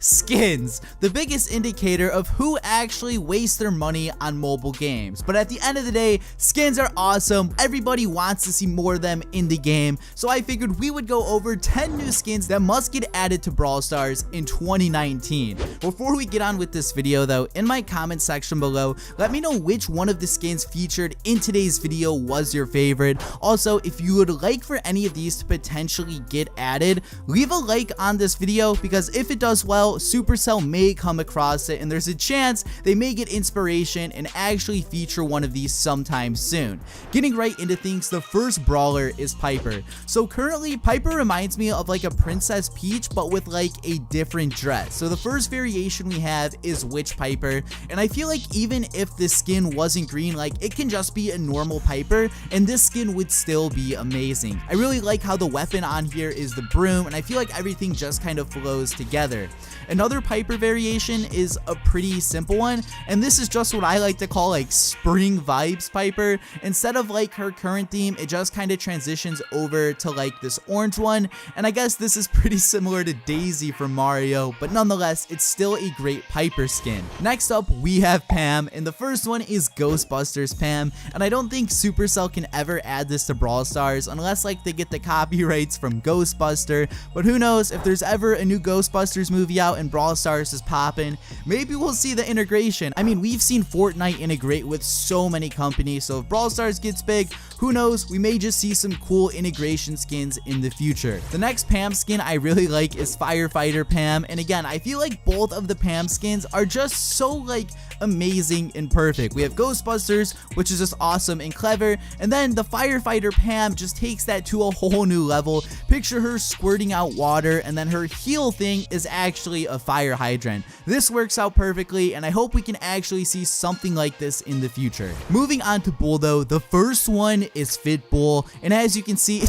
Skins, the biggest indicator of who actually wastes their money on mobile games. But at the end of the day, skins are awesome. Everybody wants to see more of them in the game. So I figured we would go over 10 new skins that must get added to Brawl Stars in 2019. Before we get on with this video though, in my comment section below, let me know which one of the skins featured in today's video was your favorite. Also, if you would like for any of these to potentially get added, leave a like on this video, because if it does well, Supercell may come across it and there's a chance they may get inspiration and actually feature one of these sometime soon. Getting right into things, the first brawler is Piper. So currently Piper reminds me of like a Princess Peach but with like a different dress. So the first variation we have is Witch Piper, and I feel like even if this skin wasn't green, like it can just be a normal Piper and this skin would still be amazing. I really like how the weapon on here is the broom, and I feel like everything just kind of flows together. Another Piper variation is a pretty simple one, and this is just what I like to call like spring vibes Piper. Instead of like her current theme, it just kind of transitions over to like this orange one, and I guess this is pretty similar to Daisy from Mario, but nonetheless it's still a great Piper skin. Next up we have Pam, and the first one is Ghostbusters Pam, and I don't think Supercell can ever add this to Brawl Stars unless like they get the copyrights from Ghostbuster, but who knows, if there's ever a new Ghostbusters movie out and Brawl Stars is popping, maybe we'll see the integration. I mean, we've seen Fortnite integrate with so many companies, so if Brawl Stars gets big, who knows, we may just see some cool integration skins in the future. The next Pam skin I really like is Firefighter Pam, and again, I feel like both of the Pam skins are just so like amazing and perfect. We have Ghostbusters, which is just awesome and clever, and then the Firefighter Pam just takes that to a whole new level. Picture her squirting out water, and then her heal thing is actually a fire hydrant. This works out perfectly, and I hope we can actually see something like this in the future. Moving on to Bull though, the first one is Fit Bull, and as you can see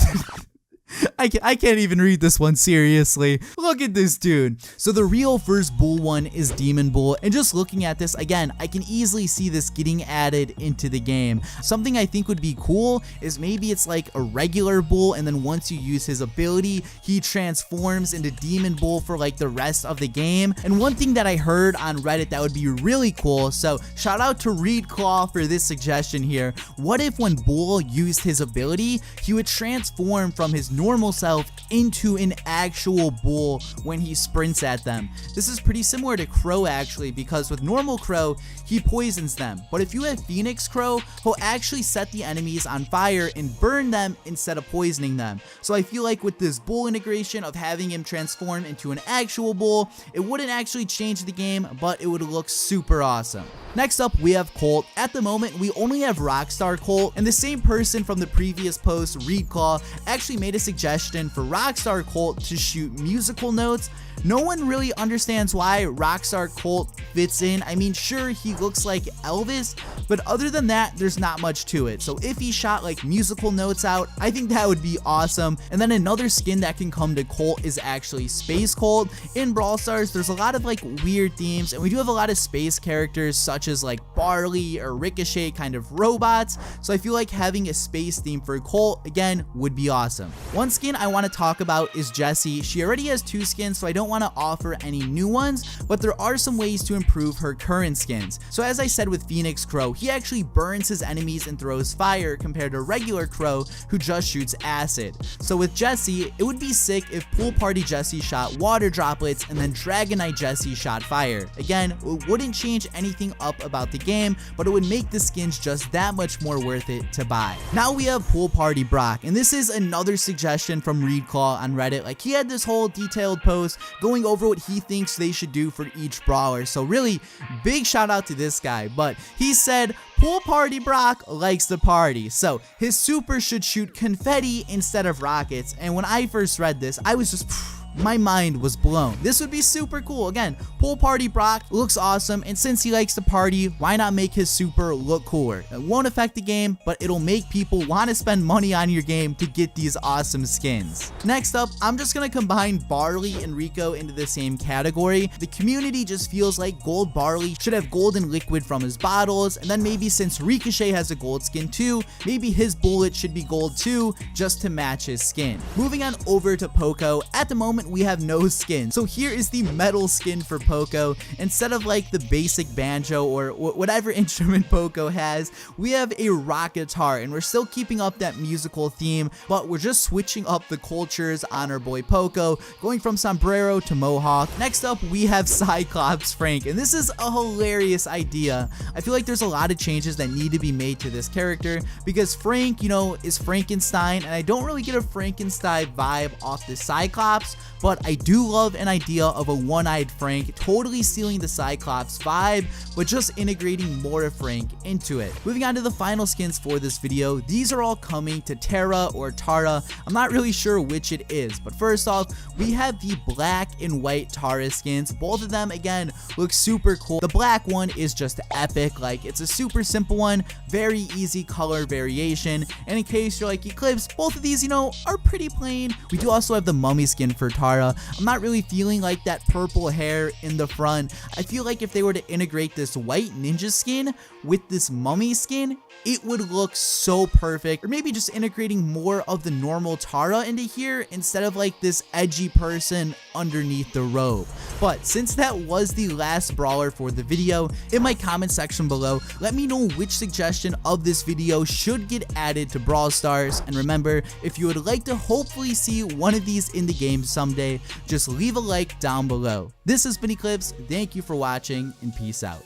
I can't even read this one seriously. Look at this dude. So the real first Bull one is Demon Bull, and just looking at this again, I can easily see this getting added into the game. Something I think would be cool is maybe it's like a regular Bull, and then once you use his ability, he transforms into Demon Bull for like the rest of the game. And one thing that I heard on Reddit that would be really cool, so shout out to Reed Claw for this suggestion here. What if when Bull used his ability, he would transform from his normal self into an actual bull when he sprints at them? This is pretty similar to Crow actually, because with normal Crow, he poisons them, but if you have Phoenix Crow, he'll actually set the enemies on fire and burn them instead of poisoning them. So I feel like with this bull integration of having him transform into an actual bull, it wouldn't actually change the game, but it would look super awesome. Next up we have Colt. At the moment we only have Rockstar Colt, and the same person from the previous post, Reed Claw, actually made a suggestion for Rockstar Colt to shoot musical notes. No one really understands why Rockstar Colt fits in. I mean, sure, he looks like Elvis, but other than that, there's not much to it. So if he shot like musical notes out, I think that would be awesome. And then another skin that can come to Colt is actually Space Colt. In Brawl Stars, there's a lot of like weird themes, and we do have a lot of space characters such as like Barley or Ricochet, kind of robots. So I feel like having a space theme for Colt, again, would be awesome. One skin I want to talk about is Jessie. She already has 2 skins, so I don't want to offer any new ones, but there are some ways to improve her current skins. So as I said with Phoenix Crow, he actually burns his enemies and throws fire compared to regular Crow who just shoots acid. So with Jessie, it would be sick if Pool Party Jessie shot water droplets and then Dragonite Jessie shot fire. Again, it wouldn't change anything up about the game, but it would make the skins just that much more worth it to buy. Now we have Pool Party Brock, and this is another suggestion from Reed Claw on Reddit. Like, he had this whole detailed post going over what he thinks they should do for each brawler. So really big shout out to this guy, but he said Pool Party Brock likes to party, so his super should shoot confetti instead of rockets. And when I first read this, I was just my mind was blown. This would be super cool. Again, Pool Party Brock looks awesome, and since he likes to party, why not make his super look cooler? It won't affect the game, but it'll make people want to spend money on your game to get these awesome skins. Next up, I'm just gonna combine Barley and Rico into the same category. The community just feels like Gold Barley should have golden liquid from his bottles, and then maybe since Ricochet has a gold skin too, maybe his bullet should be gold too, just to match his skin. Moving on over to Poco. At the moment, moment we have no skin. So here is the metal skin for Poco. Instead of like the basic banjo or whatever instrument Poco has, we have a rock guitar, and we're still keeping up that musical theme, but we're just switching up the cultures on our boy Poco, going from sombrero to mohawk. Next up, we have Cyclops Frank, and this is a hilarious idea. I feel like there's a lot of changes that need to be made to this character because Frank, you know, is Frankenstein, and I don't really get a Frankenstein vibe off the Cyclops, but I do love an idea of a one-eyed Frank, totally stealing the Cyclops vibe, but just integrating more of Frank into it. Moving on to the final skins for this video, these are all coming to Terra or Tara. I'm not really sure which it is, but first off, we have the black and white Tara skins. Both of them, again, look super cool. The black one is just epic, like it's a super simple one, very easy color variation, and in case you're like Eclipse, both of these, you know, are pretty plain. We do also have the mummy skin for Tara. I'm not really feeling like that purple hair in the front. I feel like if they were to integrate this white ninja skin with this mummy skin, it would look so perfect. Or maybe just integrating more of the normal Tara into here instead of like this edgy person underneath the robe. But since that was the last brawler for the video, in my comment section below, let me know which suggestion of this video should get added to Brawl Stars. And remember, if you would like to hopefully see one of these in the game someday, just leave a like down below. This has been Eclipse, thank you for watching, and peace out.